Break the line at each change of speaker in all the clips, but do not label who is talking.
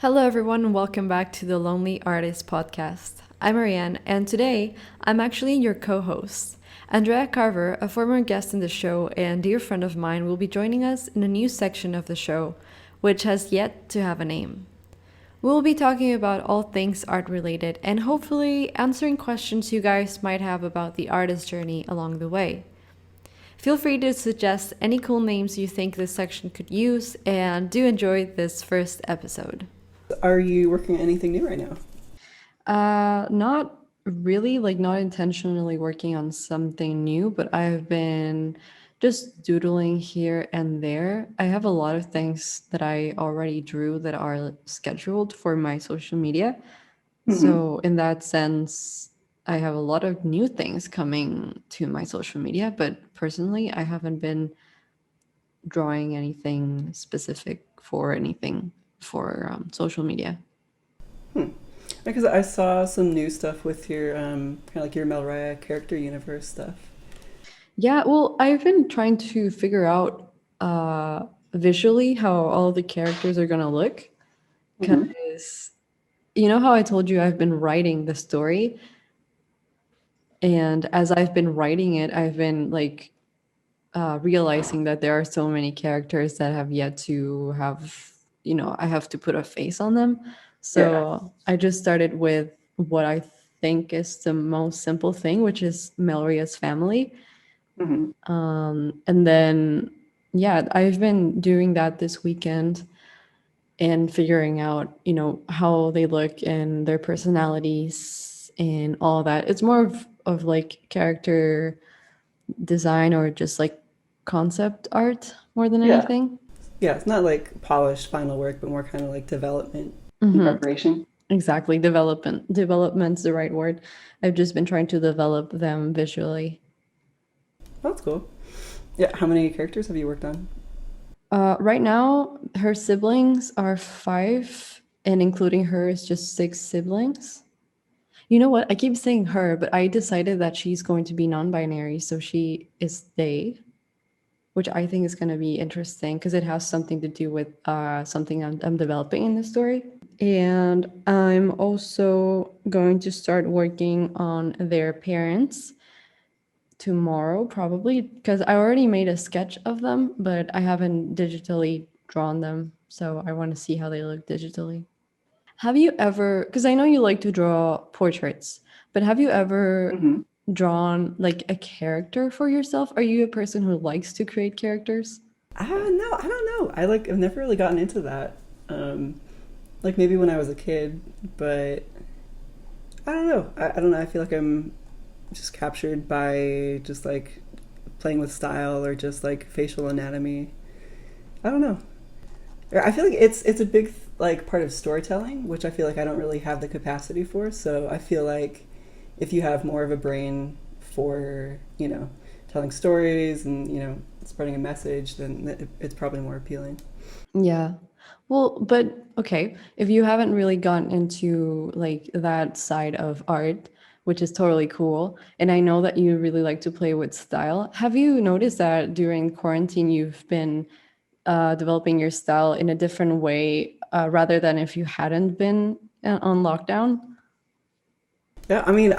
Hello, everyone, and welcome back to the Lonely Artist Podcast. I'm Marianne, and today I'm actually your co host. Andrea Carver, a former guest in the show and dear friend of mine, will be joining us in a new section of the show, which has yet to have a name. We will be talking about all things art related and hopefully answering questions you guys might have about the artist journey along the way. Feel free to suggest any cool names you think this section could use, and do enjoy this first episode.
Are you working on anything new right now?
Not really, like not intentionally working on something new, but I've been just doodling here and there. I have a lot of things that I already drew that are scheduled for my social media.
Mm-hmm.
So in that sense, I have a lot of new things coming to my social media, but personally, I haven't been drawing anything specific for anything for social media.
Hmm. Because I saw some new stuff with your kind of like your Melraya character universe stuff.
Yeah, well, I've been trying to figure out visually how all the characters are gonna look,
Mm-hmm.
because you know how I told you I've been writing the story, and as I've been writing it, I've been like realizing that there are so many characters that have yet to have, I have to put a face on them.
Yeah.
So I just started with what I think is the most simple thing, which is Melria's family.
Mm-hmm.
And then, yeah, I've been doing that this weekend and figuring out, how they look and their personalities and all that. It's more of like character design or just like concept art more than
Yeah.
anything.
Yeah, it's not like polished final work, but more kind of like development and
Hmm.
preparation.
Exactly. Development's the right word. I've just been trying to develop them visually.
That's cool. Yeah, how many characters have you worked on?
Right now, her siblings are five, and including her is just six siblings. You know what? I keep saying her, but I decided that she's going to be non-binary, so she is they, which I think is going to be interesting because it has something to do with something I'm developing in the story. And I'm also going to start working on their parents tomorrow, probably, because I already made a sketch of them, but I haven't digitally drawn them. So I want to see how they look digitally. Have you ever, because I know you like to draw portraits, but have you ever
Mm-hmm.
drawn like a character for yourself? Are you a person who likes to create characters?
No, I don't know. I've never really gotten into that. Um, like maybe when I was a kid, but I don't know. I don't know. I feel like I'm just captured by just like playing with style or just like facial anatomy. I don't know. I feel like it's a big like part of storytelling, which I feel like I don't really have the capacity for. So I feel like if you have more of a brain for telling stories and spreading a message, then it's probably more appealing.
Yeah. Well, but okay, if you haven't really gotten into like that side of art, which is totally cool, and I know that you really like to play with style, have you noticed that during quarantine you've been developing your style in a different way rather than if you hadn't been on lockdown?
Yeah, I mean,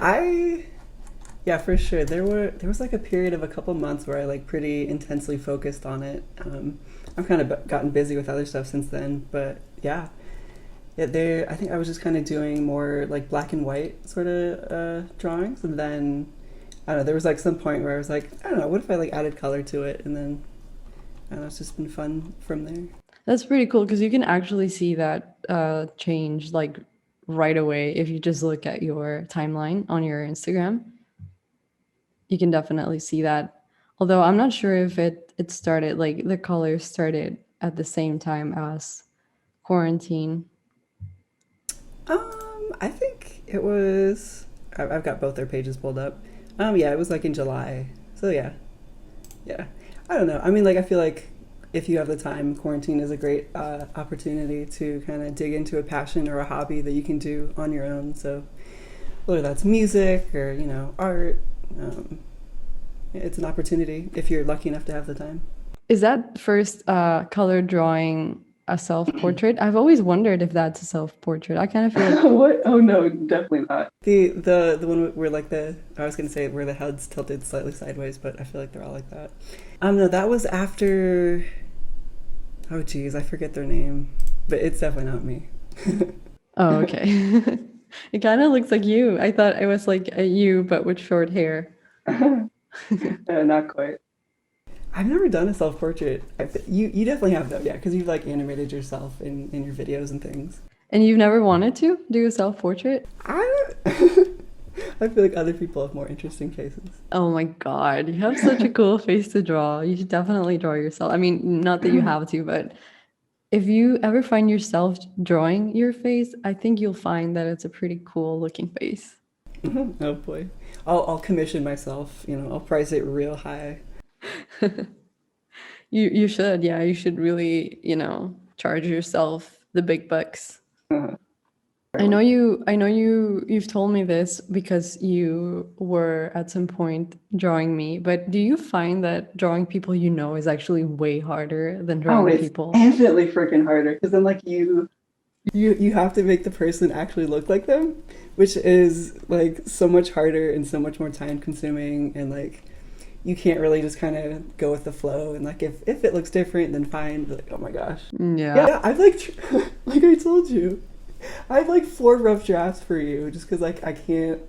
yeah, for sure. There was like a period of a couple months where I like pretty intensely focused on it. I've kind of gotten busy with other stuff since then, but yeah, I think I was just kind of doing more like black and white sort of drawings, and then I don't know. There was like some point where I was like, I don't know, what if I like added color to it, and then I don't know, it's just been fun from there.
That's pretty cool because you can actually see that change like right away if you just look at your timeline on your Instagram. You can definitely see that. Although I'm not sure if it started like the colors started at the same time as quarantine.
I think it was. I've got both their pages pulled up. Yeah, it was like in July. So yeah, yeah. I don't know. I mean, like I feel like if you have the time, quarantine is a great opportunity to kind of dig into a passion or a hobby that you can do on your own. So whether that's music or art, um, it's an opportunity if you're lucky enough to have the time.
Is that first color drawing? a self-portrait? I've always wondered if that's a self-portrait. I kind of feel like,
What? Oh no, definitely not. The one where like the I was gonna say where the head's tilted slightly sideways, but I feel like they're all like that. No, that was after. Oh geez, I forget their name, but it's definitely not me.
oh, okay. It kind of looks like you. I thought it was like a you, but with short hair.
Not quite. I've never done a self portrait. You definitely have though, yeah, because you've like animated yourself in your videos and things.
And you've never wanted to do a self-portrait?
I I feel like other people have more interesting faces.
Oh my God, you have such a cool face to draw. You should definitely draw yourself. I mean, not that you have to, but if you ever find yourself drawing your face, I think you'll find that it's a pretty cool looking face.
Oh boy, I'll commission myself. I'll price it real high.
You should, yeah, you should really, charge yourself the big bucks. You've told me this because you were at some point drawing me, but do you find that drawing people you know is actually way harder than
Oh,
drawing
it's
people?
infinitely freaking harder because then like you have to make the person actually look like them, which is like so much harder and so much more time consuming, and like you can't really just kind of go with the flow, and like if it looks different then fine, but, like oh my gosh.
Yeah.
Yeah, I've like like I told you, I have like 4 rough drafts for you just because like I can't.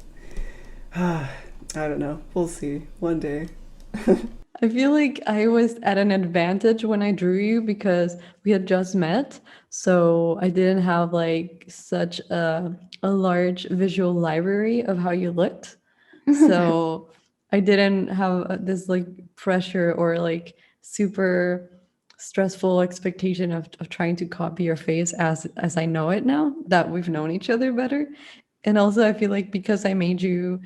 I don't know. We'll see one day.
I feel like I was at an advantage when I drew you because we had just met. So I didn't have like such a large visual library of how you looked. So I didn't have this like pressure or like super stressful expectation of trying to copy your face as I know it now that we've known each other better. And also I feel like because I made you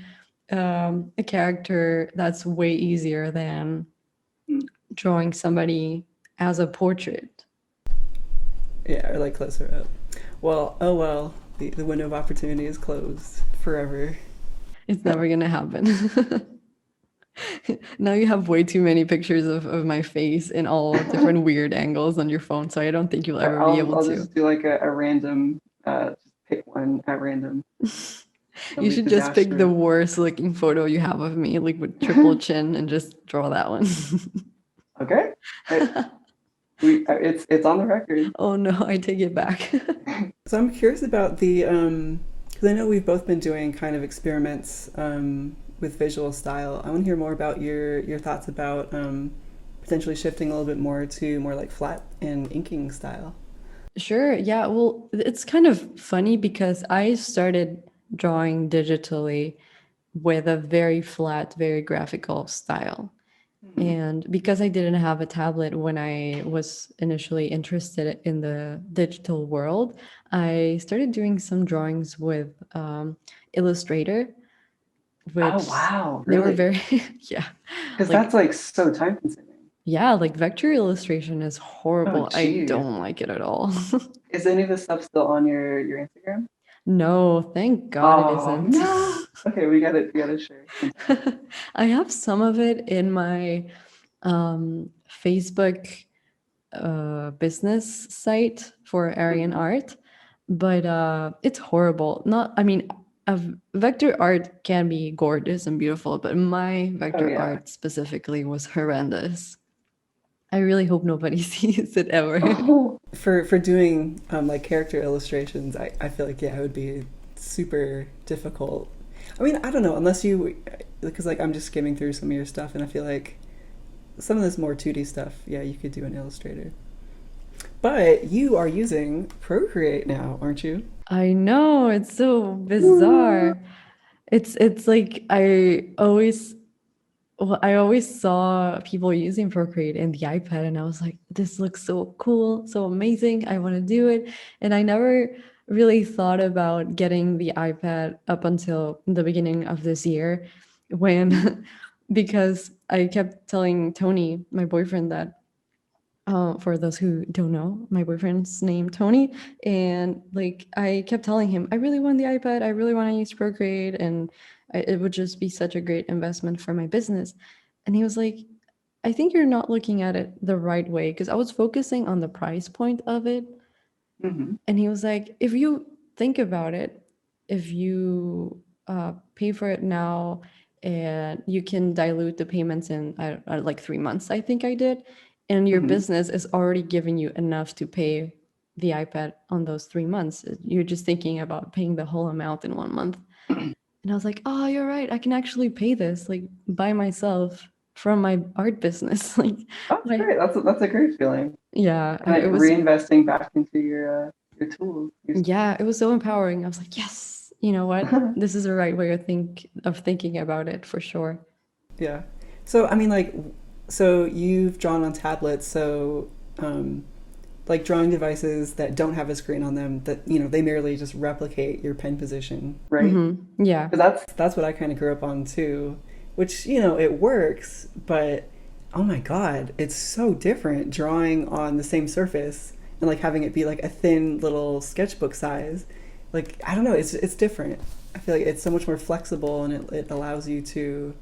a character, that's way easier than drawing somebody as a portrait.
Yeah, or like closer up. Well, oh well. The window of opportunity is closed forever.
It's never gonna happen. Now you have way too many pictures of my face in all different weird angles on your phone, so I don't think you'll ever be able
I'll
to.
just do like a random, just pick one at random.
You
Delete
should
the
just
dash
pick the
through.
worst looking photo you have of me, like with triple chin, and just draw that one.
Okay. It's on the record.
Oh no, I take it back.
So I'm curious about the because I know we've both been doing kind of experiments with visual style. I want to hear more about your thoughts about potentially shifting a little bit more to more like flat and inking style.
Sure. Yeah. Well, it's kind of funny because I started drawing digitally with a very flat, very graphical style.
Hmm.
And because I didn't have a tablet when I was initially interested in the digital world, I started doing some drawings with Illustrator,
Oh
which
wow,
they were
really?
very, yeah,
Because
like,
that's like so time consuming.
yeah, like vector illustration is
Oh
horrible. I
geez.
don't like it at all.
Is any of this stuff still on your Instagram?
No, thank God it
Oh
isn't.
no. Okay, we gotta share sometime.
I have some of it in my Facebook business site for Aryan
Mhm.
art, but it's horrible. Not, I mean, vector art can be gorgeous and beautiful, but my
Oh
vector
yeah.
art specifically was horrendous. I really hope nobody sees it ever.
For doing like character illustrations, I feel like yeah, it would be super difficult. I mean, I don't know, unless you because like I'm just skimming through some of your stuff and I feel like some of this more 2D stuff, yeah, you could do in Illustrator. But you are using Procreate now, aren't you?
I know, it's so bizarre. It's like I always saw people using Procreate in the iPad, and I was like, this looks so cool, so amazing. I want to do it. And I never really thought about getting the iPad up until the beginning of this year when, because I kept telling Tony, my boyfriend, that for those who don't know, my boyfriend's name Tony, and like I kept telling him, I really want the iPad. I really want to use Procreate, and it would just be such a great investment for my business. And he was like, I think you're not looking at it the right way because I was focusing on the price point of it.
Hmm.
And he was like, if you think about it, if you pay for it now and you can dilute the payments in like 3 months, I think I did, and your
Hmm.
business is already giving you enough to pay the iPad on those 3 months. You're just thinking about paying the whole amount in 1 month. And I was like, oh, you're right. I can actually pay this like by myself from my art business. Like,
That's
why?
great. That's a great feeling.
Yeah,
And like
it was.
reinvesting back into your tools, your
Yeah,
skills.
it was so empowering. I was like, yes, you know what? This is the right way of thinking about it for sure.
Yeah. So I mean, like, so you've drawn on tablets, so um, like drawing devices that don't have a screen on them, that they merely just replicate your pen position, right?
Yeah.
Because that's what I kind of grew up on too, which it works, but oh my God, it's so different drawing on the same surface and like having it be like a thin little sketchbook size. Like I don't know, it's different. I feel like it's so much more flexible and it allows you to.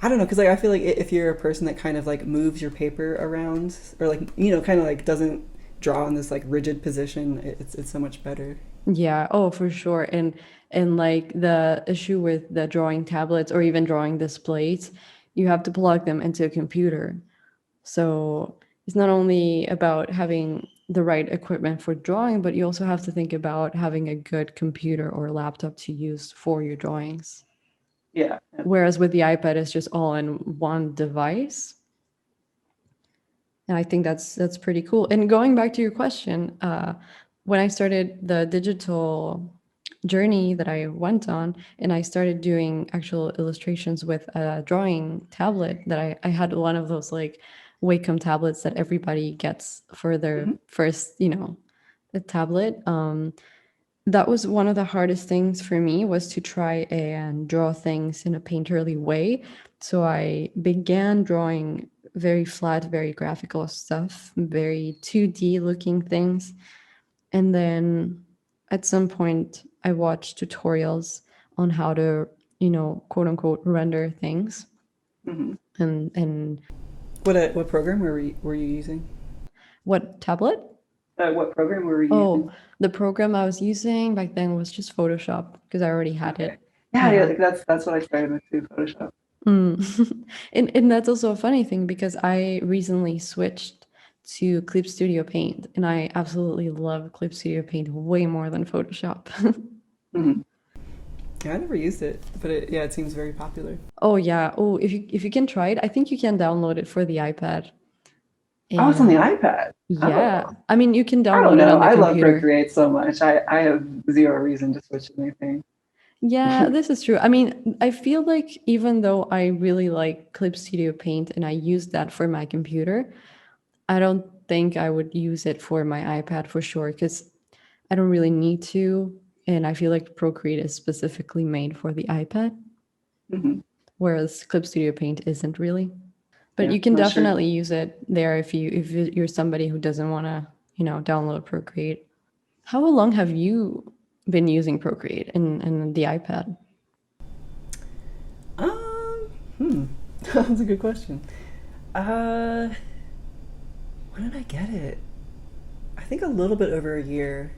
I don't know, because like I feel like if you're a person that kind of like moves your paper around or like kind of like doesn't draw in this like rigid position, it's so much better.
Yeah, oh, for sure. And like the issue with the drawing tablets or even drawing displays, you have to plug them into a computer. So it's not only about having the right equipment for drawing, but you also have to think about having a good computer or laptop to use for your drawings.
Yeah.
Whereas with the iPad, it's just all in one device. And I think that's pretty cool. And going back to your question, when I started the digital journey that I went on, and I started doing actual illustrations with a drawing tablet, that I had one of those like Wacom tablets that everybody gets for their
Hmm.
first, a tablet. That was one of the hardest things for me, was to try and draw things in a painterly way. So I began drawing very flat, very graphical stuff, very 2D looking things. And then at some point I watched tutorials on how to, quote unquote render things.
Hmm.
And
What program were you using?
what tablet?
What program were you
Oh,
using?
the program I was using back then was just Photoshop because I already had
Okay.
it.
Yeah, yeah,
Yeah.
like that's what I started with too, Photoshop.
Mm. And that's also a funny thing because I recently switched to Clip Studio Paint and I absolutely love Clip Studio Paint way more than Photoshop.
Hmm. Yeah, I never used it, but it seems very popular.
Oh yeah. Oh, if you can try it, I think you can download it for the iPad.
Oh, it's on the
And
iPad.
yeah,
Oh,
I mean you can
I don't
download it
know.
on the
I love
computer.
Procreate so much. I have zero reason to switch to anything.
Yeah, this is true. I mean, I feel like even though I really like Clip Studio Paint and I use that for my computer, I don't think I would use it for my iPad for sure because I don't really need to. And I feel like Procreate is specifically made for the iPad,
Hmm.
whereas Clip Studio Paint isn't really. But
Yeah,
you can
not sure.
definitely use it there if you're somebody who doesn't want to, download Procreate. How long have you been using Procreate in the iPad?
Hmm. That's a good question. Uh, when did I get it? I think a little bit over a year.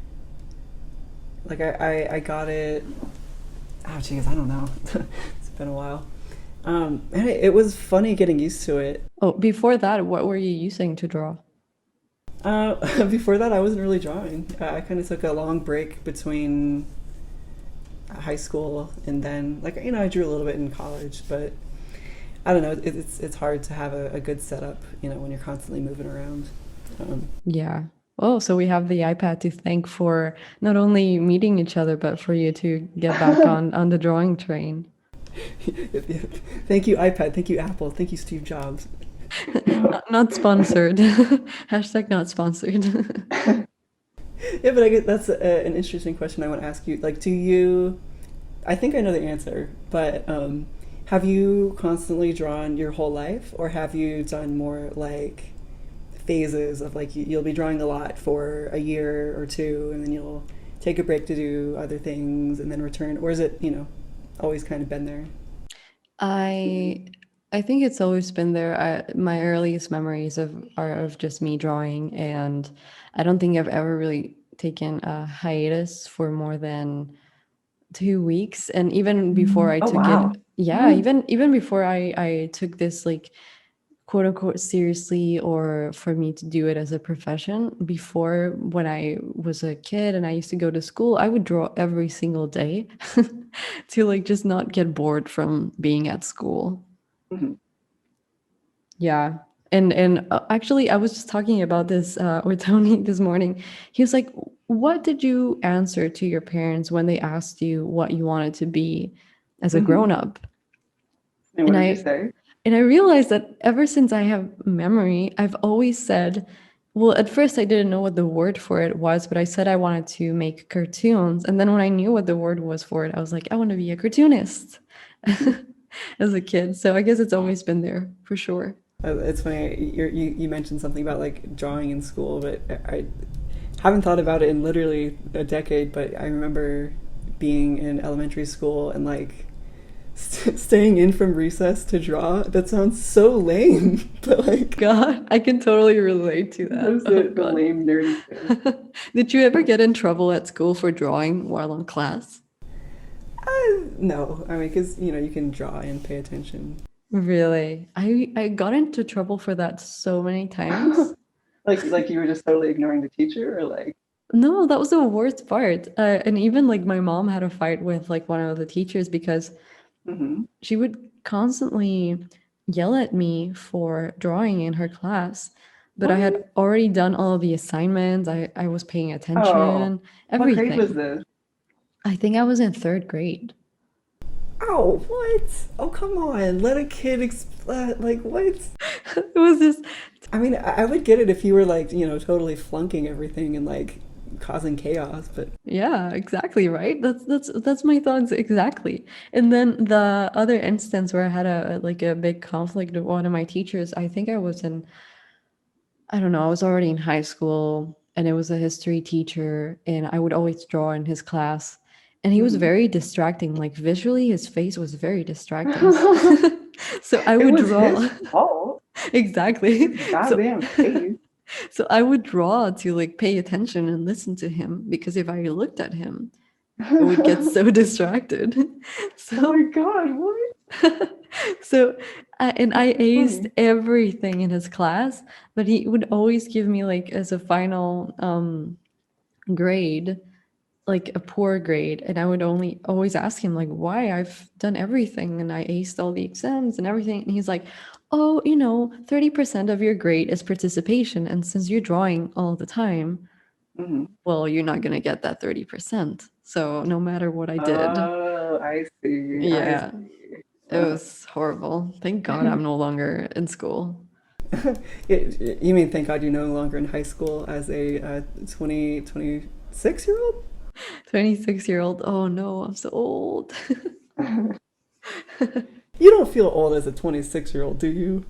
Like I got it. Oh, geez, I don't know. It's been a while. And it was funny getting used to it.
Oh, before that, what were you using to draw?
Before that, I wasn't really drawing. I kind of took a long break between high school and then, like, I drew a little bit in college, but I don't know. It's hard to have a good setup, when you're constantly moving around. Um,
Yeah. Oh, so we have the iPad to thank for not only meeting each other, but for you to get back on the drawing train.
Thank you, iPad. Thank you, Apple. Thank you, Steve Jobs.
Not sponsored. Hashtag not sponsored.
Yeah, but I get that's an interesting question I want to ask you. Like, do you? I think I know the answer, but have you constantly drawn your whole life, or have you done more like phases of like you'll be drawing a lot for a year or two, and then you'll take a break to do other things, and then return, or is it always kind of been there?
I I think it's always been there. My earliest memories are of just me drawing, and I don't think I've ever really taken a hiatus for more than 2 weeks. And even before I
Oh,
took it,
wow.
yeah, even before I took this like quote unquote seriously, or for me to do it as a profession, before, when I was a kid and I used to go to school, I would draw every single day to like just not get bored from being at school.
Mhm.
Yeah. And actually, I was just talking about this with Tony this morning. He was like, "What did you answer to your parents when they asked you what you wanted to be as a
Mhm.
grown up?"
And what
And
did you
I
say?
and I realized that ever since I have memory, I've always said, well, at first I didn't know what the word for it was, but I said I wanted to make cartoons. And then when I knew what the word was for it, I was like, I want to be a cartoonist
Mhm.
as a kid. So I guess it's always been there for sure.
It's funny you mentioned something about like drawing in school, but I haven't thought about it in literally a decade. But I remember being in elementary school and like staying in from recess to draw. That sounds so lame, but like
God, I can totally relate to that.
Those
Oh,
the
God.
lame, nerdy thing.
Did you ever get in trouble at school for drawing while in class?
no, I mean because you can draw and pay attention.
Really? I got into trouble for that so many times.
Like you were just totally ignoring the teacher, or like,
No, that was the worst part. And even like my mom had a fight with like one of the teachers because
hmm
she would constantly yell at me for drawing in her class. But I had
what?
already done all of the assignments. I was paying
Oh,
attention,
what grade was
everything.
this?
I think I was in third grade.
Oh, what? Oh, come on. Let a kid like what?
It was this,
I mean, I would get it if you were like, totally flunking everything and like causing chaos, but
yeah, exactly, right? That's my thoughts exactly. And then the other instance where I had a big conflict with one of my teachers, I think I was in, I don't know, I was already in high school, and it was a history teacher, and I would always draw in his class. And he was
hmm
very distracting. Like visually, his face was very distracting. So I
It
would
was his
draw.
fault.
Exactly.
His
So
goddamn face.
so I would draw to like pay attention and listen to him, because if I looked at him, I would get
Oh
so distracted.
my
So
god, what?
so and I
That's
aced
funny.
everything in his class, but he would always give me like as a final grade, like a poor grade, and I would only always ask him like why. I've done everything and I aced all the exams and everything, and he's like, oh, 30% of your grade is participation, and since you're drawing all the time,
hmm
well, you're not going to get that 30%, so no matter what I did.
Oh, I see. I
Yeah,
see.
it was horrible. Thank God I'm no longer in school.
you mean thank God you're no longer in high school as a 26 year old?
26-year-old, oh no, I'm so old.
You don't feel old as a 26-year-old, do you?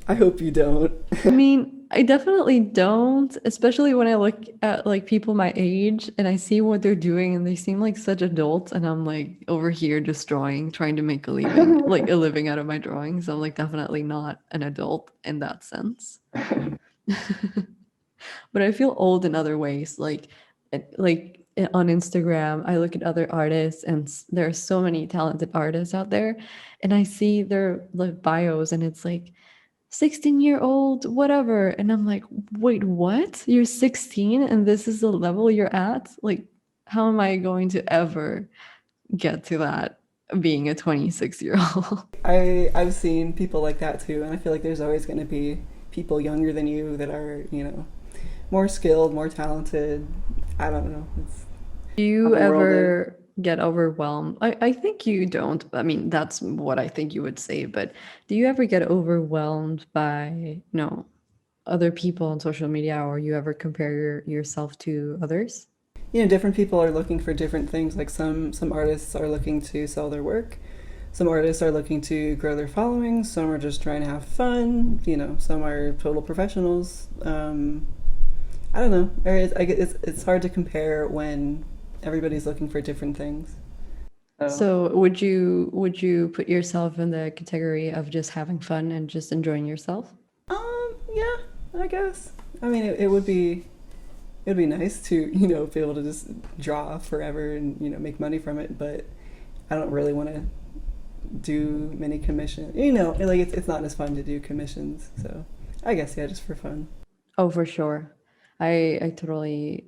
I hope you don't.
I mean, I definitely don't, especially when I look at like people my age and I see what they're doing and they seem like such adults, and I'm like over here just drawing, trying to make a living, like a living out of my drawings. I'm like definitely not an adult in that sense. But I feel old in other ways, like on Instagram, I look at other artists, and there are so many talented artists out there, and I see their like bios, and it's like 16-year-old, whatever. And I'm like, wait, what? You're 16 and this is the level you're at? Like, how am I going to ever get to that being a 26-year-old?
I've seen people like that too, and I feel like there's always going to be people younger than you that are, more skilled, more talented. I don't know. It's
Do
How
you
the world is.
ever get overwhelmed? I think you don't. I mean, that's what I think you would say, but do you ever get overwhelmed by, other people on social media, or you ever compare yourself to others?
different people are looking for different things. Like some artists are looking to sell their work. Some artists are looking to grow their following. Some are just trying to have fun. Some are total professionals. I don't know. It's hard to compare when everybody's looking for different things.
So,
So would you put yourself in the category of just having fun and just enjoying yourself?
yeah, I guess. I mean, it'd be nice to be able to just draw forever and make money from it, but I don't really want to do many commissions. Like it's not as fun to do commissions. So I guess yeah, just for fun.
Oh, for sure. I totally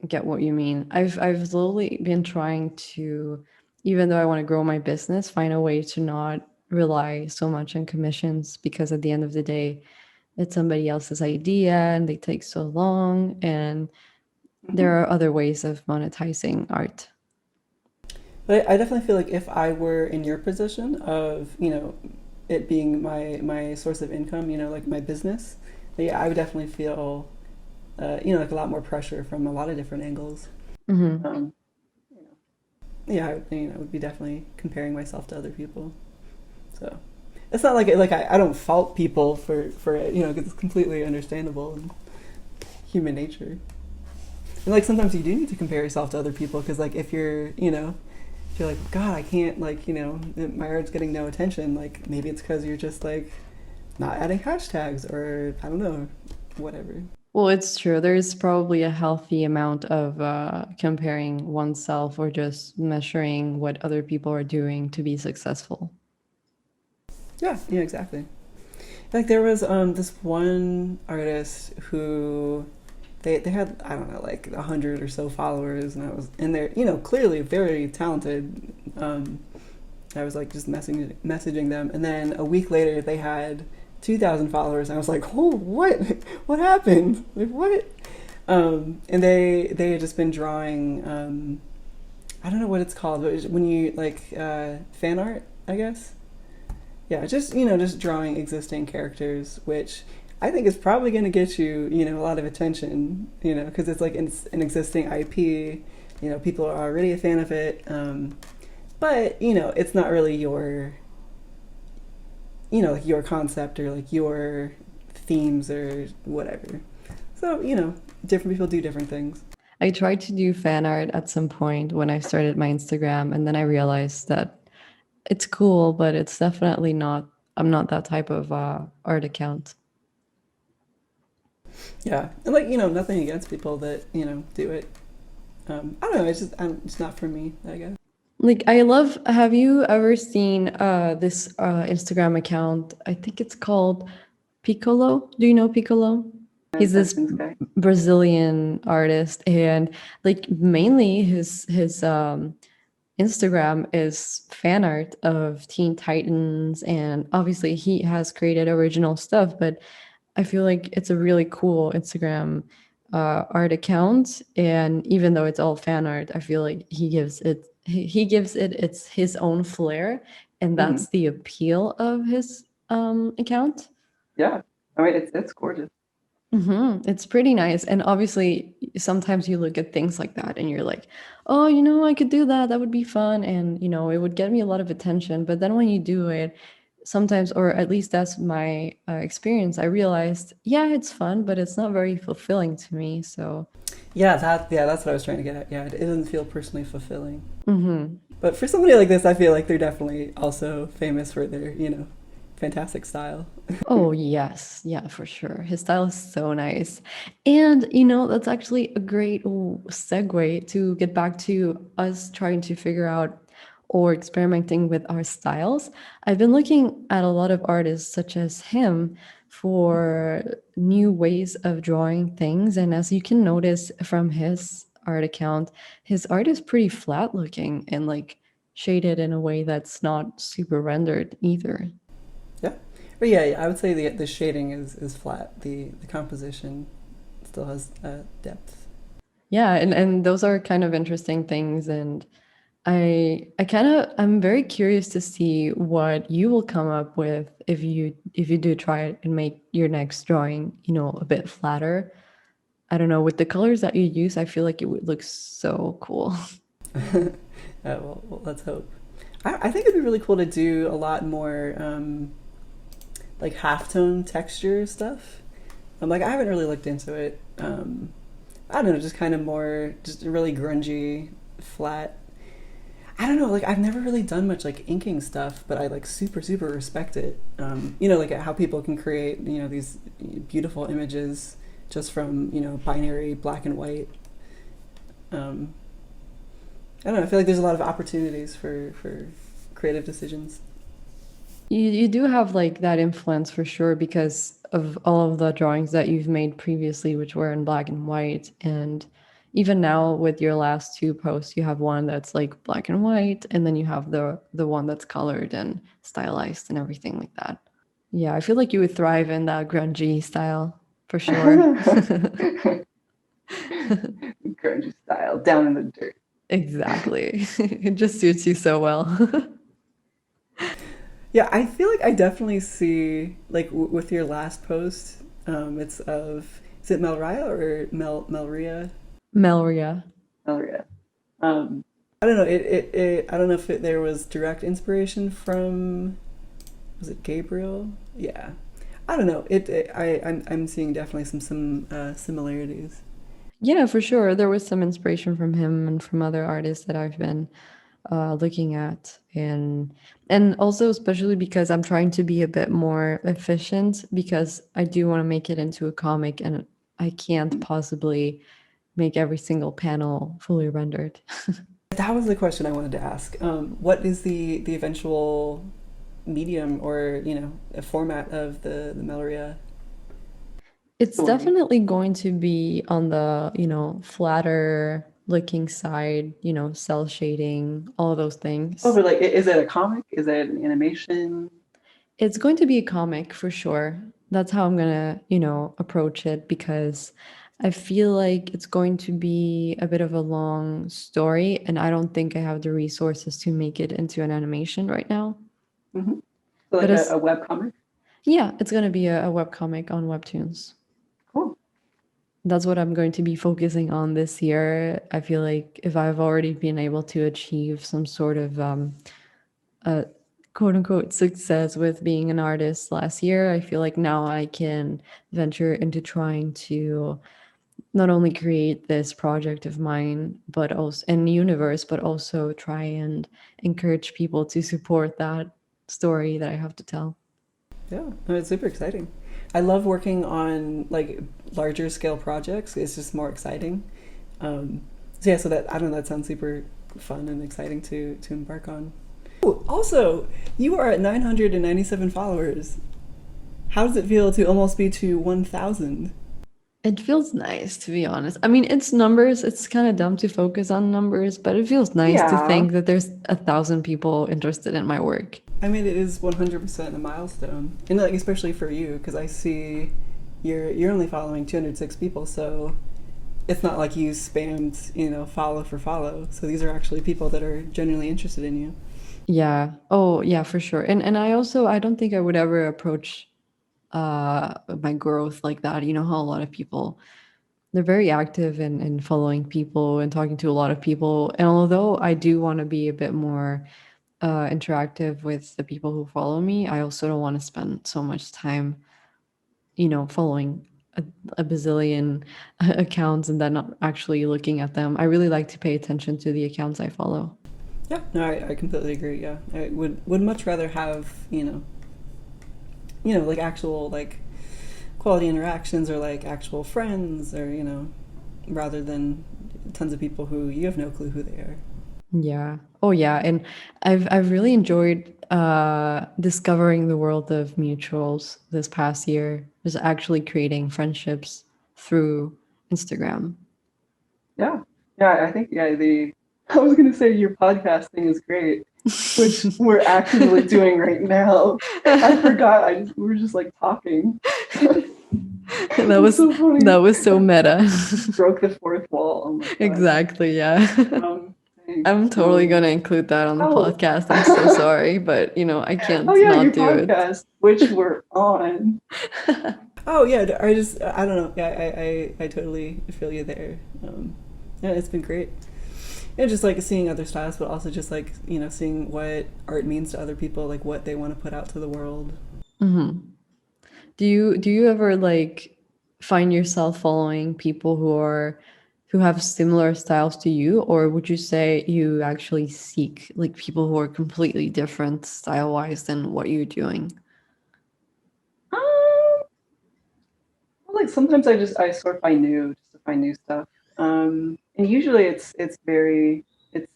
get what you mean. I've slowly been trying to, even though I want to grow my business, find a way to not rely so much on commissions because at the end of the day, it's somebody else's idea and they take so long, and there
mhm,
are other ways of monetizing art.
But I definitely feel like if I were in your position of it being my source of income, like my business, yeah, I would definitely feel like a lot more pressure from a lot of different angles.
Hmm.
Um, yeah, I would be definitely comparing myself to other people. So it's not like I don't fault people for it, because it's completely understandable and human nature. And like sometimes you do need to compare yourself to other people because like if you're like God, I can't like my art's getting no attention. Like maybe it's because you're just like not adding hashtags or I don't know, whatever.
Well, it's true. There's probably a healthy amount of comparing oneself or just measuring what other people are doing to be successful.
Yeah, yeah, exactly. Like there was this one artist who they had I don't know like 100 or so followers and I was and they're clearly very talented. I was like just messaging them and then a week later they had 2,000 followers and I was like, oh, what happened, like what. And they had just been drawing I don't know what it's called, but when you like fan art, I guess. Yeah, just just drawing existing characters, which I think is probably going to get you a lot of attention, because it's like an existing IP. People are already a fan of it, but it's not really your like your concept or like your themes or whatever. So different people do different things.
I tried to do fan art at some point when I started my Instagram, and then I realized that it's cool, but it's definitely not, I'm not that type of art account.
Yeah, and like nothing against people that do it. I don't know. It's not for me, I guess.
Like I love, have you ever seen this Instagram account? I think it's called Piccolo. Do you know Piccolo? He's this
Fashion Sky.
Brazilian artist, and like mainly his Instagram is fan art of Teen Titans, and obviously he has created original stuff, but I feel like it's a really cool Instagram art account, and even though it's all fan art, I feel like he gives it it's his own flair, and
Hmm.
that's the appeal of his account.
Yeah, I mean it's gorgeous.
It's pretty nice. And obviously, sometimes you look at things like that and you're like, oh, I could do that. That would be fun. And, it would get me a lot of attention. But then when you do it, sometimes, or at least that's my experience, I realized, yeah, it's fun, but it's not very fulfilling to me. So,
Yeah, that's what I was trying to get at. Yeah, it doesn't feel personally fulfilling.
mhm.
But for somebody like this, I feel like they're definitely also famous for their fantastic style.
Oh, yes. Yeah, for sure. His style is so nice. And, that's actually a great segue to get back to us trying to figure out or experimenting with our styles. I've been looking at a lot of artists such as him for new ways of drawing things. And as you can notice from his art account, his art is pretty flat looking and like shaded in a way that's not super rendered either.
Yeah, but yeah, I would say the shading is flat. The composition still has depth.
Yeah, and those are kind of interesting things, and I'm very curious to see what you will come up with if you do try it and make your next drawing, a bit flatter. I don't know, with the colors that you use, I feel like it would look so cool.
Well, let's hope. I think it'd be really cool to do a lot more like halftone texture stuff. Like I haven't really looked into it. I don't know, just kind of more, just really grungy, flat. I don't know, like I've never really done much like inking stuff, but I like super respect it. Like how people can create, these beautiful images just from, binary black and white. Um, I don't know, I feel like there's a lot of opportunities for creative decisions.
You do have like that influence for sure because of all of the drawings that you've made previously, which were in black and white. And even now with your last two posts, you have one that's like black and white, and then you have the one that's colored and stylized and everything like that. Yeah, I feel like you would thrive in that grungy style for sure.
Grunge style, down in the dirt.
Exactly. It just suits you so well.
Yeah, I feel like I definitely see like with your last post, it's of is it Melria or Melria?
Melria.
Oh yeah. Um,
I don't know. I don't know if there was direct inspiration from was it Gabriel? Yeah, I don't know. I'm seeing definitely some similarities.
Yeah, for sure. There was some inspiration from him and from other artists that I've been looking at, and also especially because I'm trying to be a bit more efficient because I do want to make it into a comic, and I can't possibly make every single panel fully rendered.
That was the question I wanted to ask. What is the eventual medium or a format of the Melria?
It's
story.
definitely going to be on the, flatter looking side, cell shading, all of those
Oh,
things.
but like, is it a comic? Is it an animation?
It's going to be a comic for sure. That's how I'm gonna, approach it because I feel like it's going to be a bit of a long story, and I don't think I have the resources to make it into an animation right now.
Hmm. So
But
like
as
a web comic?
yeah, it's gonna be a webcomic on Webtoons.
Cool.
That's what I'm going to be focusing on this year. I feel like if I've already been able to achieve some sort of uh, quote unquote success with being an artist last year, I feel like now I can venture into trying to not only create this project of mine, but also in the universe, but also try and encourage people to support that story that I have to tell.
Yeah, no, it's super exciting. I love working on like larger scale projects. It's just more exciting. So yeah, so that I don't know. That sounds super fun and exciting to embark on. Oh, also, you are at 997 followers. How does it feel to almost be to 1,000?
It feels nice, to be honest. I mean, it's numbers. It's kind of dumb to focus on numbers, but it feels nice to
Yeah.
think that there's 1,000 people interested in my work.
I mean, it is 100% a milestone, and like especially for you, because I see you're only following 206 people, so it's not like you spammed, follow for follow. So these are actually people that are genuinely interested in you.
Yeah. Oh, yeah, for sure. And I don't think I would ever approach my growth like that. You know how a lot of people they're very active in following people and talking to a lot of people. And although I do want to be a bit more interactive with the people who follow me, I also don't want to spend so much time, following a bazillion accounts and then not actually looking at them. I really like to pay attention to the accounts I follow.
Yeah, no, I completely agree. Yeah, I would much rather have like actual like quality interactions or like actual friends or rather than tons of people who you have no clue who they are.
Yeah. Oh, yeah. And I've really enjoyed discovering the world of mutuals this past year. Just actually creating friendships through Instagram.
Yeah. Yeah. I think, yeah, I was going to say your podcasting is great, which we're actively doing right now. I forgot. We were just like talking.
That
It's
was
so funny.
that was so meta.
Broke the fourth wall. Oh my God.
Exactly, yeah.
Thanks.
I'm totally gonna include that on the
Oh,
podcast. I'm so sorry, but I
oh
can't
yeah,
not
your
do it.
podcast, which we're on.
Oh yeah, I don't know. Yeah, I totally feel you there. Yeah, it's been great. And just like seeing other styles, but also just like seeing what art means to other people, like what they want to put out to the world.
Hmm. Do you ever like find yourself following people who have similar styles to you, or would you say you actually seek like people who are completely different style wise than what you're doing?
Um, well, like sometimes I sort by new just to find new stuff. And usually it's very it's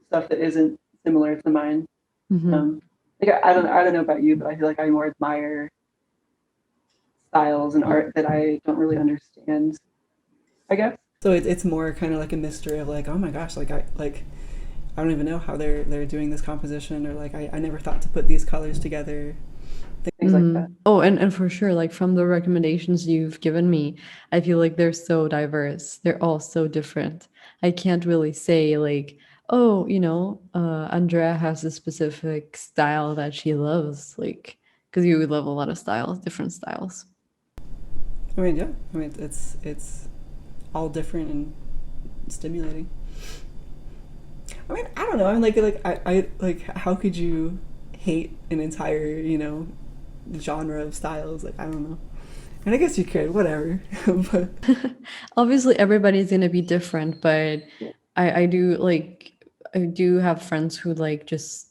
stuff that isn't similar to mine.
Hmm.
Like I don't know about you, but I feel like I more admire styles and art that I don't really understand, I guess.
So it's more kind of like a mystery of like, oh my gosh, I don't even know how they're doing this composition, or like I never thought to put these colors together.
Things like that.
Oh, and for sure, like from the recommendations you've given me, I feel like they're so diverse. They're all so different. I can't really say like, oh, Andrea has a specific style that she loves, like, because you love a lot of styles, different styles.
I mean, yeah, I mean it's all different and stimulating. I mean, I don't know. I'm I like how could you hate an entire genre of styles? Like I don't know. And I guess you could, whatever. But
Obviously, everybody's gonna be different, but I do like I do have friends who like just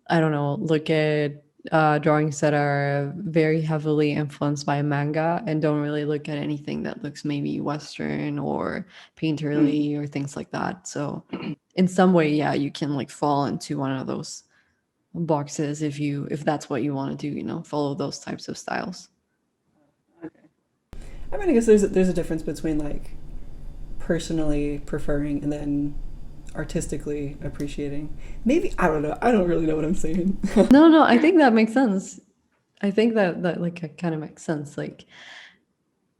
I don't know, look at drawings that are very heavily influenced by manga and don't really look at anything that looks maybe Western or painterly or things like that. So, in some way, yeah, you can like fall into one of those boxes if that's what you want to do, follow those types of styles.
Okay.
I mean, I guess there's a difference between like personally preferring and then artistically appreciating. Maybe I don't know. I don't really know what I'm saying.
No, I think that makes sense. I think that like it kind of makes sense. Like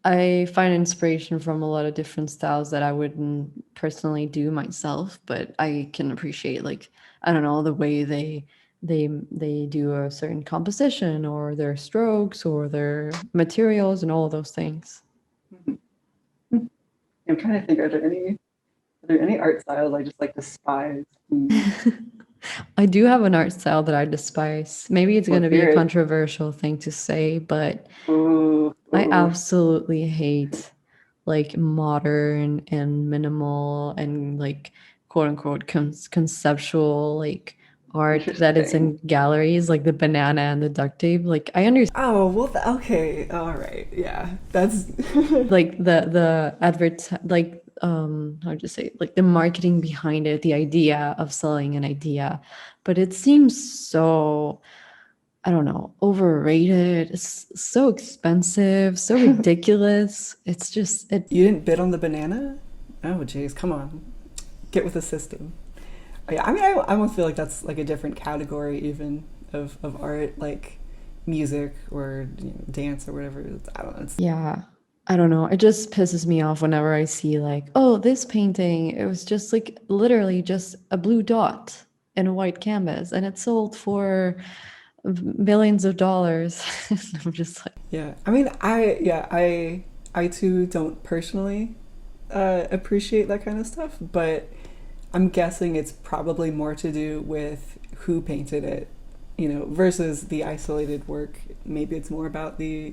I find inspiration from a lot of different styles that I wouldn't personally do myself, but I can appreciate like I don't know the way they do a certain composition or their strokes or their materials and all of those things.
I'm trying to think, are there any art styles I just like despise?
I do have an art style that I despise. Maybe it's going
Let's
to be a
hear it.
controversial thing to say, but
Ooh,
I
ooh.
absolutely hate like modern and minimal and like quote unquote conceptual like art that is
Interesting.
in galleries like the banana and the duct tape. Like I understand
Oh well, okay, all right, yeah, that's
like the advert like how would you say like the marketing behind it, the idea of selling an idea, but it seems so I don't know, overrated. It's so expensive, so ridiculous. It's just it.
you didn't bid on the banana. Oh jeez, come on, get with the system. Yeah, I mean, I almost feel like that's like a different category even of art, like music or dance or whatever. I don't know.
Yeah, I don't know. It just pisses me off whenever I see like, oh, this painting, it was just like literally just a blue dot in a white canvas and it sold for billions of dollars. I'm just like,
Yeah, I mean, I too don't personally appreciate that kind of stuff, but I'm guessing it's probably more to do with who painted it, versus the isolated work. Maybe it's more about the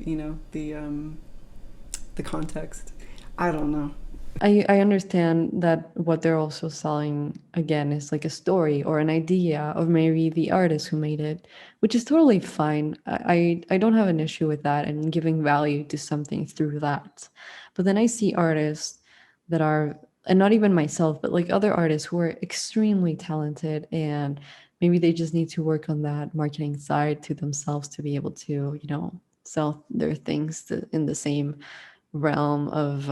context. I don't know.
I understand that what they're also selling again is like a story or an idea of maybe the artist who made it, which is totally fine. I don't have an issue with that and giving value to something through that. But then I see artists that are, and not even myself, but like other artists who are extremely talented and maybe they just need to work on that marketing side to themselves to be able to, sell their things in the same realm of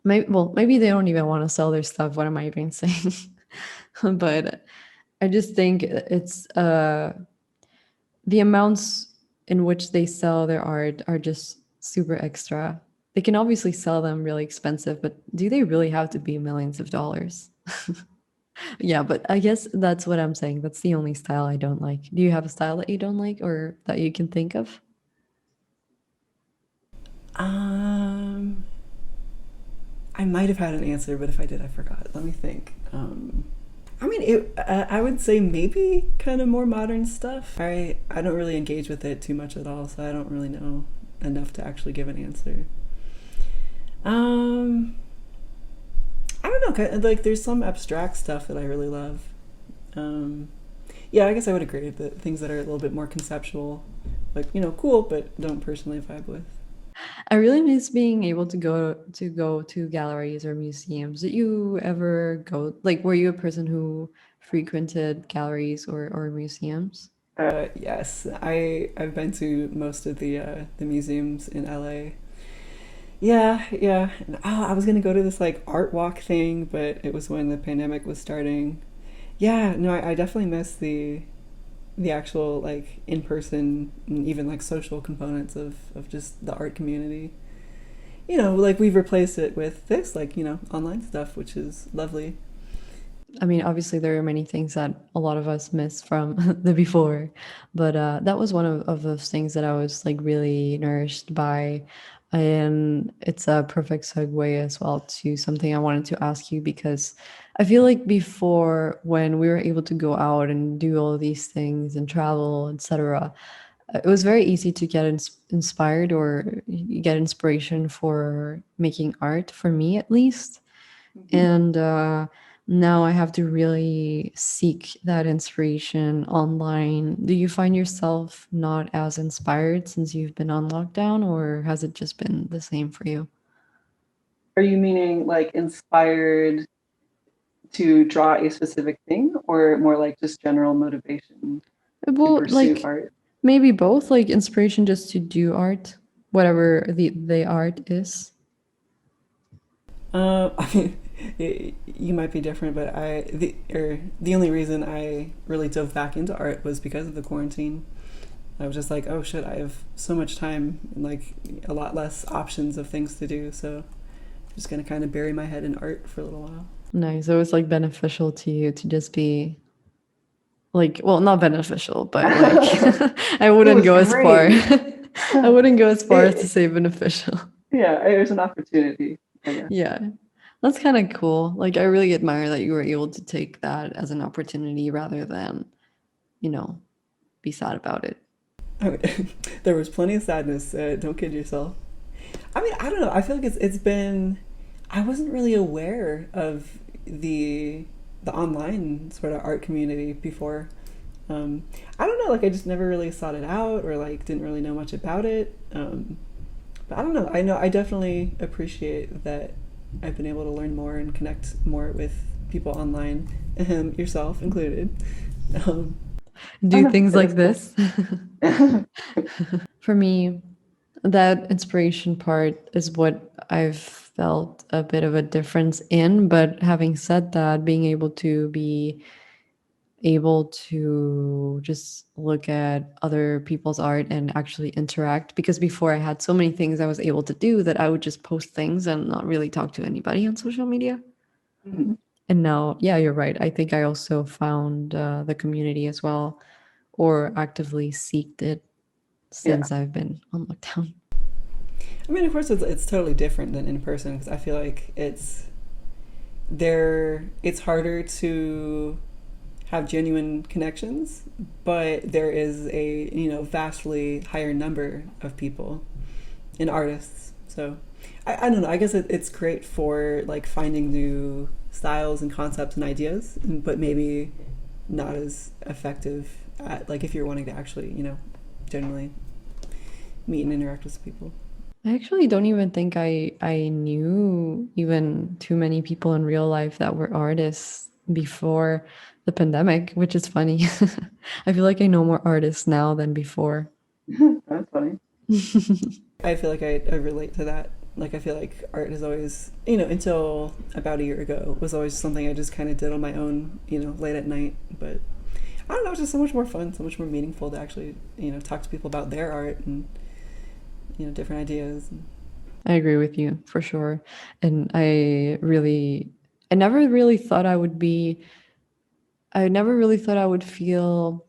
maybe they don't even want to sell their stuff. What am I even saying? But I just think it's the amounts in which they sell their art are just super extra. They can obviously sell them really expensive, but do they really have to be millions of dollars? Yeah, but I guess that's what I'm saying. That's the only style I don't like. Do you have a style that you don't like or that you can think of?
Um, I might have had an answer, but if I did, I forgot. Let me think. I mean, I would say maybe kind of more modern stuff. I don't really engage with it too much at all, so I don't really know enough to actually give an answer. Um, I don't know. Like, there's some abstract stuff that I really love. Um, yeah, I guess I would agree that things that are a little bit more conceptual, like cool, but don't personally vibe with.
I really miss being able to galleries or museums. Did you ever go, like, were you a person who frequented galleries or museums?
Yes, I've been to most of the museums in LA. Yeah, yeah. And, I was gonna go to this like art walk thing, but it was when the pandemic was starting. Yeah, no, I definitely miss the actual like in person and even like social components of just the art community. Like we've replaced it with this like online stuff, which is lovely.
I mean, obviously, there are many things that a lot of us miss from the before, but that was one of those things that I was like really nourished by. And it's a perfect segue as well to something I wanted to ask you because I feel like before, when we were able to go out and do all of these things and travel, etc., it was very easy to get inspired or get inspiration for making art, for me at least.
Mhm.
And now I have to really seek that inspiration online. Do you find yourself not as inspired since you've been on lockdown, or has it just been the same for you?
Are you meaning like inspired to draw a specific thing or more like just general motivation to
Well,
pursue
like
art?
maybe both, like inspiration just to do art, whatever the art is.
I mean, you might be different, but the only reason I really dove back into art was because of the quarantine. I was just like, oh shit, I have so much time and like a lot less options of things to do. So I'm just gonna kind of bury my head in art for a little while.
Nice. So it's like beneficial to you to just be like, well, not beneficial, but like I
It
wouldn't
was
go as far.
great.
I wouldn't go as far as to
It,
say beneficial.
yeah, it was an opportunity, I guess.
Yeah. That's kind of cool. Like I really admire that you were able to take that as an opportunity rather than, you know, be sad about it.
I mean, there was plenty of sadness. Don't kid yourself. I mean, I don't know. I feel like it's been. I wasn't really aware of the online sort of art community before. I don't know. Like I just never really sought it out or like didn't really know much about it. But I don't know. I definitely appreciate that I've been able to learn more and connect more with people online, yourself included. Um,
Oh
Do
no,
things
it
like
is cool.
this. For me, that inspiration part is what I've felt a bit of a difference in. But having said that, being able to just look at other people's art and actually interact, because before I had so many things I was able to do that I would just post things and not really talk to anybody on social media.
Mhm.
And now, yeah, you're right. I think I also found the community as well, or actively seeked it
Yeah.
since I've been on lockdown.
I mean, of course, it's totally different than in person because I feel like it's harder to have genuine connections, but there is a vastly higher number of people and artists. So I don't know. I guess it's great for like finding new styles and concepts and ideas, but maybe not as effective at like if you're wanting to actually generally meet and interact with people.
I actually don't even think I knew even too many people in real life that were artists before the pandemic, which is funny. I feel like I know more artists now than before.
That's funny.
I feel like I relate to that. Like I feel like art is always, until about a year ago, was always something I just kind of did on my own, late at night. But I don't know, it's just so much more fun, so much more meaningful to actually, talk to people about their art and different ideas.
I agree with you for sure. And I never really thought I never really thought I would feel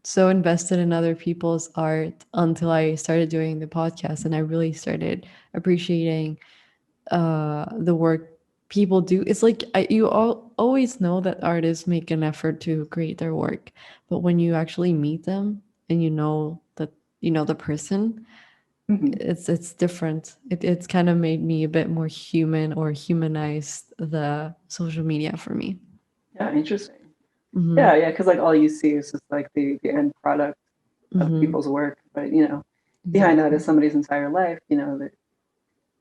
so invested in other people's art until I started doing the podcast and I really started appreciating the work people do. It's like always know that artists make an effort to create their work, but when you actually meet them and you know that you know the person,
Mhm.
It's different. It's kind of made me a bit more human or humanized the social media for me.
Yeah, interesting.
Hmm.
Yeah, because like all you see is just like the end product of
Hmm.
people's work, but behind that
Exactly.
is somebody's entire life. Their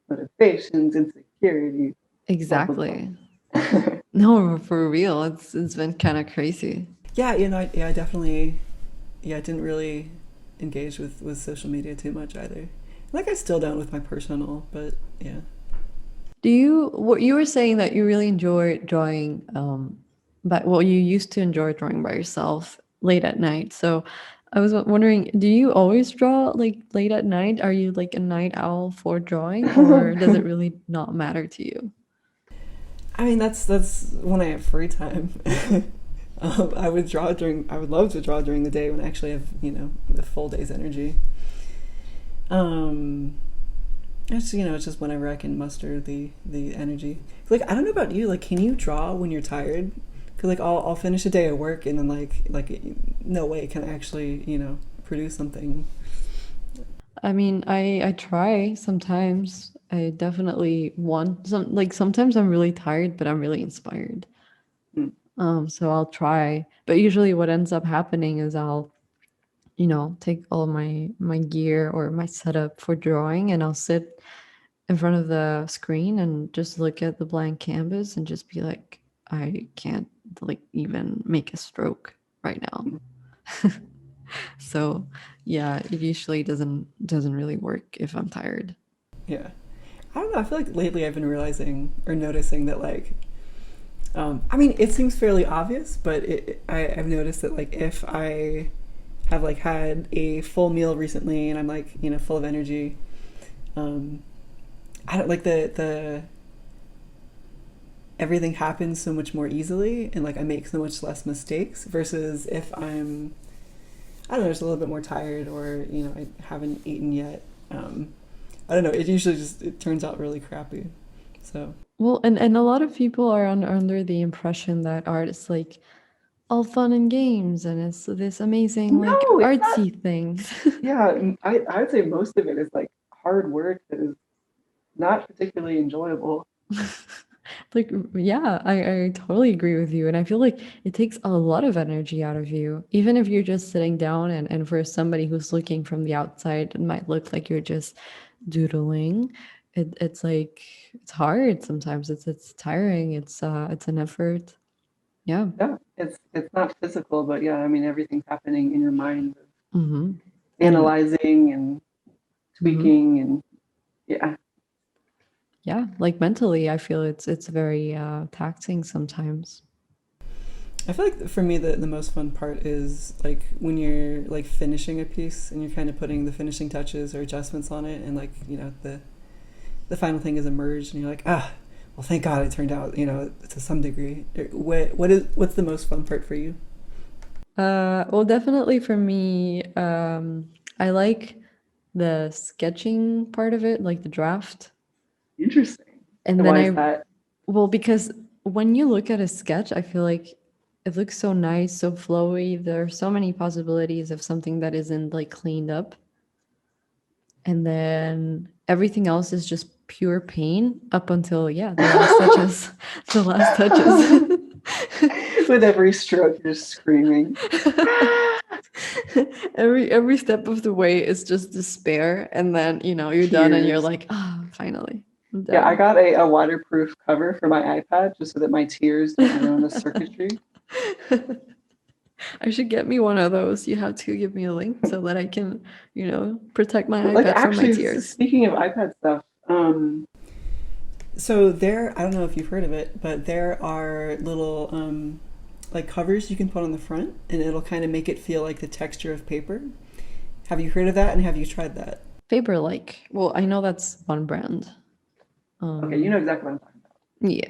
motivations, insecurities, blah blah
Exactly.
blah.
No, for real. It's been kind of crazy.
Yeah, I definitely, yeah, I didn't really engage with social media too much either. Like I still don't with my personal, but yeah.
Do you what you were saying that you really enjoy drawing but well you used to enjoy drawing by yourself late at night. So I was wondering, do you always draw like late at night? Are you like a night owl for drawing or does it really not matter to you?
I mean, that's when I have free time. I would love to draw during the day when I actually have, the full day's energy. Um, it's just whenever I can muster the energy. Like I don't know about you, like can you draw when you're tired? Because like I'll finish a day at work and then like no way can I actually produce something.
I mean, I try sometimes. I definitely want some like sometimes I'm really tired, but I'm really inspired.
Hmm.
So I'll try. But usually what ends up happening is I'll take all my gear or my setup for drawing and I'll sit in front of the screen and just look at the blank canvas and just be like, I can't like even make a stroke right now. So yeah, it usually doesn't really work if I'm tired.
Yeah, I don't know. I feel like lately I've been realizing or noticing that like I mean, it seems fairly obvious, but I've noticed that like if I have like had a full meal recently and I'm like full of energy, um, I don't like the everything happens so much more easily and like I make so much less mistakes versus if I don't know, just a little bit more tired or I haven't eaten yet. I don't know. It usually just it turns out really crappy. So
Well, and a lot of people are under the impression that art is like all fun and games and it's this amazing like
No, it's not.
artsy thing.
Yeah, I would say most of it is like hard work that is not particularly enjoyable.
Like, yeah, I totally agree with you. And I feel like it takes a lot of energy out of you, even if you're just sitting down and for somebody who's looking from the outside, it might look like you're just doodling. It's like it's hard sometimes. It's tiring. It's an effort. Yeah.
Yeah, it's not physical, but yeah, I mean everything's happening in your mind,
Mm-hmm. And
analyzing and
mm-hmm.
tweaking and yeah.
Yeah, like mentally, I feel it's very taxing sometimes.
I feel like for me the most fun part is like when you're like finishing a piece and you're kind of putting the finishing touches or adjustments on it and like the final thing is emerged and you're like well thank God it turned out to some degree. What's the most fun part for you?
Well, definitely for me, I like the sketching part of it, like the draft.
Interesting.
And
And
then
why is that?
well, because when you look at a sketch, I feel like it looks so nice, so flowy. There are so many possibilities of something that isn't like cleaned up. And then everything else is just pure pain up until, yeah, the last touches. The last touches.
With every stroke, you're screaming.
Every step of the way is just despair. And then, you're done and you're
Tears.
like, ah, finally, I'm
Yeah, I
done.
got a waterproof cover for my iPad just so that my tears don't ruin the circuitry.
I should get me one of those. You have to give me a link so that I can, protect my
Like
iPad from my
actually,
tears.
speaking of iPad stuff,
So I don't know if you've heard of it, but there are little like covers you can put on the front and it'll kind of make it feel like the texture of paper. Have you heard of that and have you tried that?
Faber like. Well, I know that's one brand.
okay, you
Um,
know exactly what I'm talking about.
yeah.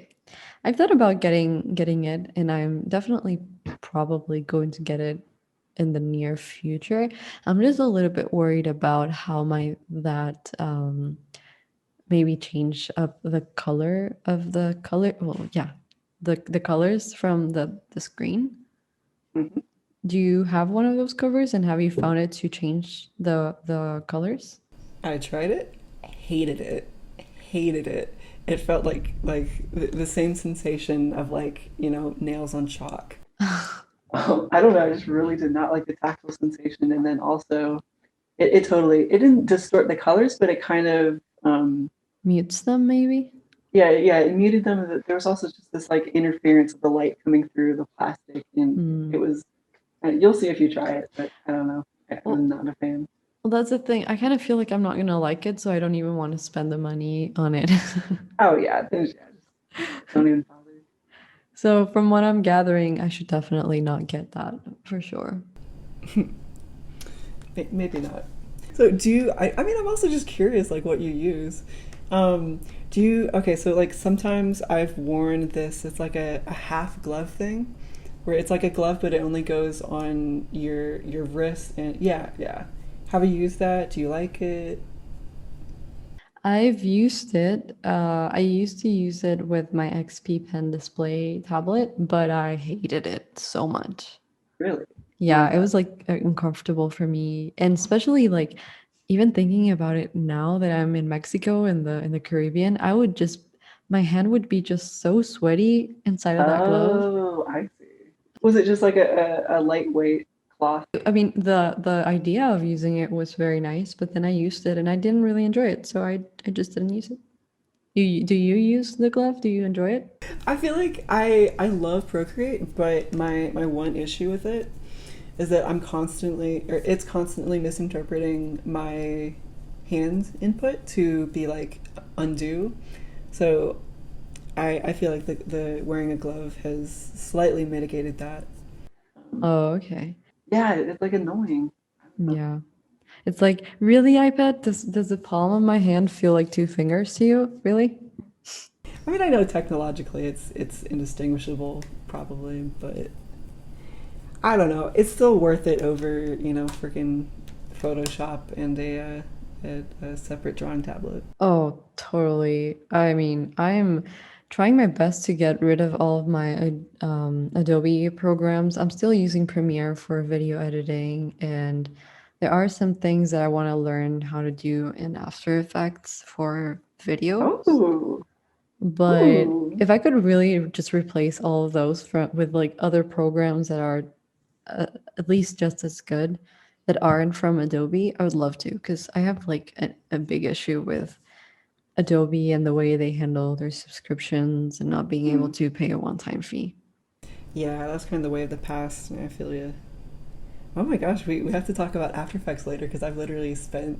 I've thought about getting it, and I'm definitely probably going to get it in the near future. I'm just a little bit worried about how my that maybe change up the color of the color. Well, yeah, the colors from the screen.
Mhm.
Do you have one of those covers, and have you found it to change the colors?
I tried it, hated it, hated it. It felt like the same sensation of like, nails on chalk.
I don't know. I just really did not like the tactile sensation, and then also it totally it didn't distort the colors, but it kind of
Mutes them, maybe?
yeah, it muted them. There was also just this like interference of the light coming through the plastic, and
Hmm.
it was. You'll see if you try it, but I don't know.
Well,
I'm not a fan.
well, that's the thing. I kind of feel like I'm not gonna like it, so I don't even want to spend the money on it.
Oh yeah, just don't even bother.
So from what I'm gathering, I should definitely not get that for sure.
Maybe not. So do you? I mean, I'm also just curious, like what you use. Do you? Okay, so like sometimes I've worn this. It's like a half glove thing, where it's like a glove, but it only goes on your wrist. And yeah, yeah. Have you used that? Do you like it?
I've used it. I used to use it with my XP Pen display tablet, but I hated it so much.
Really? Oh my
Yeah, it
god.
was like uncomfortable for me, and especially like even thinking about it now that I'm in Mexico in the Caribbean, I would just my hand would be just so sweaty inside of that glove.
Oh, I see. Was it just like a lightweight cloth?
I mean, the idea of using it was very nice, but then I used it and I didn't really enjoy it, so I just didn't use it. Do you use the glove? Do you enjoy it?
I feel like I love Procreate, but my one issue with it is that it's constantly misinterpreting my hand input to be like undo. So I feel like the wearing a glove has slightly mitigated that.
Oh, okay.
Yeah, it's like annoying.
Yeah. It's like, really, iPad? Does the palm of my hand feel like two fingers to you? Really?
I mean, I know technologically it's indistinguishable probably, but I don't know. It's still worth it over, freaking Photoshop and a separate drawing tablet.
Oh, totally. I mean, I'm trying my best to get rid of all of my Adobe programs. I'm still using Premiere for video editing, and there are some things that I want to learn how to do in After Effects for videos.
Oh,
But
ooh.
if I could really just replace all of those with like other programs that are uh, at least just as good that aren't from Adobe, I would love to because I have like a big issue with Adobe and the way they handle their subscriptions and not being able
Hmm.
to pay a one-time fee.
Yeah, that's kind of the way of the past. I feel you. Oh my gosh, we have to talk about After Effects later because I've literally spent,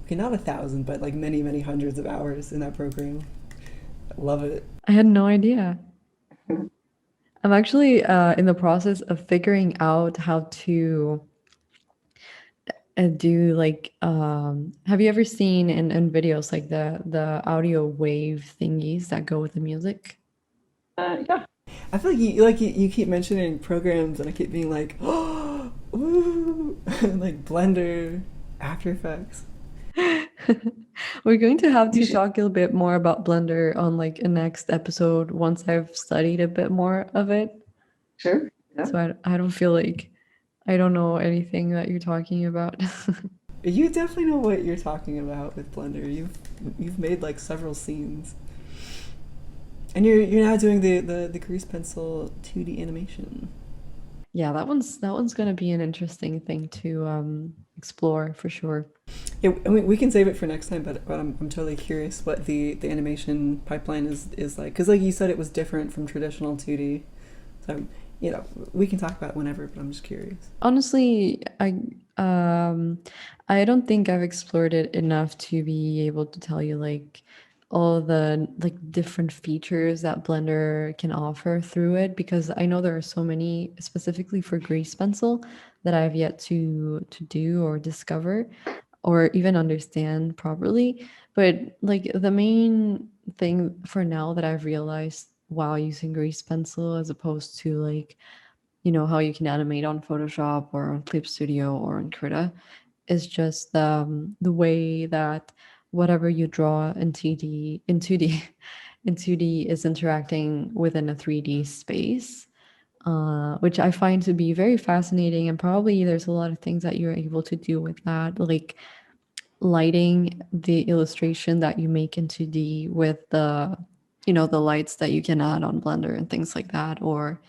okay, not 1,000, but like many, many hundreds of hours in that program. I love it.
I had no idea. I'm actually in the process of figuring out how to do like have you ever seen in videos like the audio wave thingies that go with the music?
Yeah.
I feel like you keep mentioning programs, and I keep being like, oh, ooh, like Blender, After Effects.
We're going to have
You
to
should.
talk a little bit more about Blender on like a next episode once I've studied a bit more of it.
Sure. Yeah.
So I don't feel like I don't know anything that you're talking about.
You definitely know what you're talking about with Blender. You've made like several scenes, and you're now doing the grease pencil 2D animation.
Yeah, that one's gonna be an interesting thing to explore for sure.
Yeah, I mean, we can save it for next time, but I'm totally curious what the animation pipeline is like, because like you said, it was different from traditional 2D. So we can talk about it whenever, but I'm just curious.
Honestly, um I don't think I've explored it enough to be able to tell you like all the like different features that Blender can offer through it because I know there are so many specifically for Grease Pencil that I've yet to do or discover or even understand properly. But like the main thing for now that I've realized while using Grease Pencil as opposed to like how you can animate on Photoshop or on Clip Studio or on Krita is just the way that whatever you draw in 2D in 2D in 2D is interacting within a 3D space, which I find to be very fascinating. And probably there's a lot of things that you're able to do with that, like lighting the illustration that you make in 2D with the, the lights that you can add on Blender and things like that, or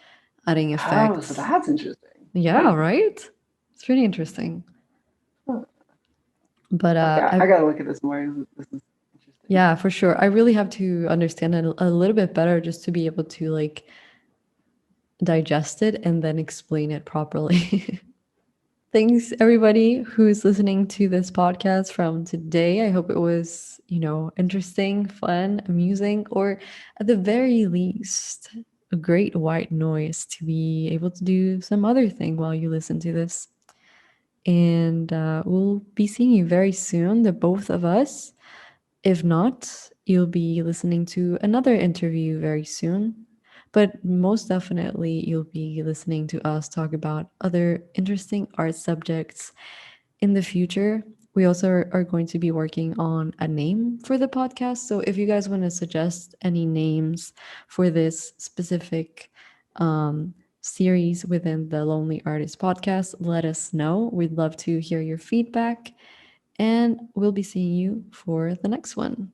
adding
Oh, so
effects.
that's interesting.
Yeah, right? It's pretty interesting.
Huh.
But
Okay, I gotta look at this more. This is interesting.
yeah, for sure. I really have to understand it a little bit better just to be able to like digest it and then explain it properly. Thanks everybody who's listening to this podcast from today. I hope it was, interesting, fun, amusing, or at the very least, a great white noise to be able to do some other thing while you listen to this. And we'll be seeing you very soon, the both of us. If not, you'll be listening to another interview very soon. But most definitely, you'll be listening to us talk about other interesting art subjects in the future. We also are going to be working on a name for the podcast. So if you guys want to suggest any names for this specific series within the Lonely Artist podcast, let us know. We'd love to hear your feedback. And we'll be seeing you for the next one.